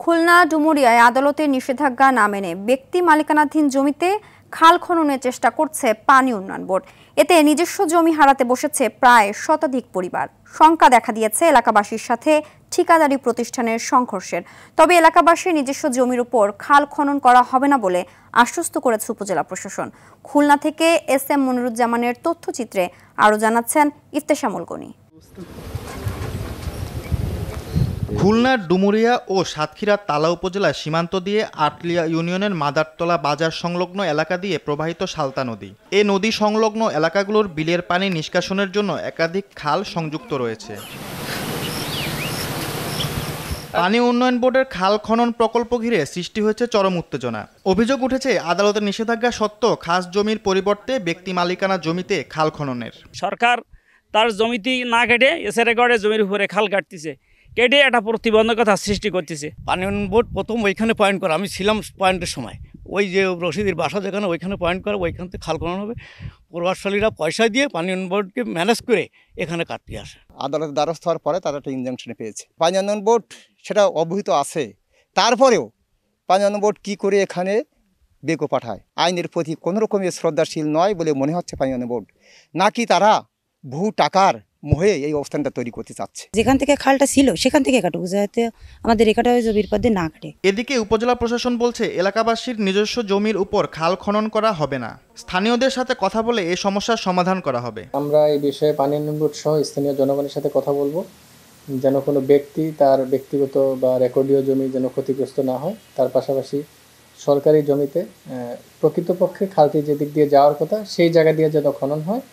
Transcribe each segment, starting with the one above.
খুলনা ডুমুরিয়ায় আদালতের নিষেধাজ্ঞা না মেনে ব্যক্তি মালিকানাধীন জমিতে খাল খননের চেষ্টা করছে পানি উন্নয়ন বোর্ড। এতে নিজস্ব জমি হারাতে বসেছে প্রায় শতাধিক পরিবার। শঙ্কা দেখা দিয়েছে এলাকাবাসীর সাথে ঠিকাদারি প্রতিষ্ঠানের সংঘর্ষের। তবে এলাকাবাসীর নিজস্ব জমির উপর খাল খনন করা হবে না বলে আশ্বস্ত করেছে উপজেলা প্রশাসন। খুলনা থেকে SM মনিরুজ্জামানের তথ্যচিত্রে আরও জানাচ্ছেন ইফতেশামুল গনি। খুলনার ডুমুরিয়া ও সাতক্ষীরা তালা উপজেলা সীমান্ত দিয়ে আটলিয়া ইউনিয়নের মাদারতলা বাজার সংলগ্ন এলাকা দিয়ে প্রবাহিত সালতা নদী। এ নদী সংলগ্ন এলাকাগুলোর বিলের পানি নিষ্কাশনের জন্য একাধিক খাল সংযুক্ত রয়েছে। পানি উন্নয়ন বোর্ডের খাল খনন প্রকল্প ঘিরে সৃষ্টি হয়েছে চরম উত্তেজনা। অভিযোগ উঠেছে আদালতের নিষেধাজ্ঞা সত্ত্বেও খাস জমির পরিবর্তে ব্যক্তি মালিকানা জমিতে খাল খননের। সরকার তার জমিতে না কেটে এসআর রেকর্ডে জমির উপরে খাল কাটতেছে, কেটে একটা প্রতিবন্ধকতা সৃষ্টি করতেছে। পানি উন্নয়ন বোর্ড প্রথম ওইখানে পয়েন্ট করে, আমি ছিলাম পয়েন্টের সময়, ওই যে রশিদের বাসা যেখানে ওইখানে পয়েন্ট করে, ওইখান থেকে খাল খনন হবে। প্রভাবশালীরা পয়সা দিয়ে পানি উন্নয়ন বোর্ডকে ম্যানেজ করে এখানে কাটতে আসে। আদালতের দ্বারস্থ হওয়ার পরে তারা একটা ইনজাংশনে পেয়েছে। পানি উন্নয়ন বোর্ড সেটা অবহিত আছে, তারপরেও পানি উন্নয়ন বোর্ড কী করে এখানে বেকো পাঠায়, আইনের প্রতি কোনো রকমের শ্রদ্ধাশীল নয় বলে মনে হচ্ছে পানি উন্নয়ন বোর্ড, নাকি তারা বহু টাকার মোহে এই অবস্থানটা তৈরি করতে চাচ্ছে। যেখান থেকে খালটা ছিল সেখান থেকে কাটুক, যাতে আমাদের একাটা জমির পদে না কাটে। এদিকে উপজেলা প্রশাসন বলছে এলাকাবাসীর নিজস্ব জমির উপর খাল খনন করা হবে না। স্থানীয়দের সাথে কথা বলে এই সমস্যার সমাধান করা হবে। আমরা এই বিষয়ে পানি উন্নয়ন বোর্ড সহ স্থানীয় জনগণের সাথে কথা বলবো, যেন কোনো ব্যক্তি তার ব্যক্তিগত বা রেকর্ডীয় জমি যেন ক্ষতিগ্রস্ত না হয়। তার পাশাপাশি সরকারি জমিতে প্রকৃতপক্ষে খালটি যেদিক দিয়ে যাওয়ার কথা সেই জায়গা দিয়ে যেন খনন হয়,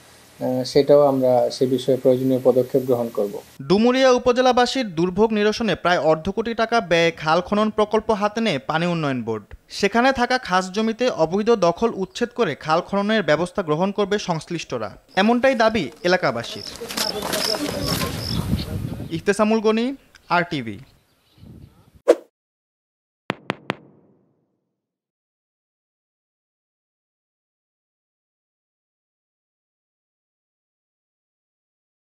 সেটাও আমরা সে বিষয়ে প্রয়োজনীয় পদক্ষেপ গ্রহণ করব। ডুমুরিয়া উপজেলাবাসীর দুর্ভোগ নিরসনে প্রায় অর্ধ কোটি টাকা ব্যয়ে খাল খনন প্রকল্প হাতে নেয় পানি উন্নয়ন বোর্ড। সেখানে থাকা খাস জমিতে অবৈধ দখল উচ্ছেদ করে খাল খননের ব্যবস্থা গ্রহণ করবে সংশ্লিষ্টরা, এমনটাই দাবি এলাকাবাসীর। ইফতেশামুল গনি, RTV।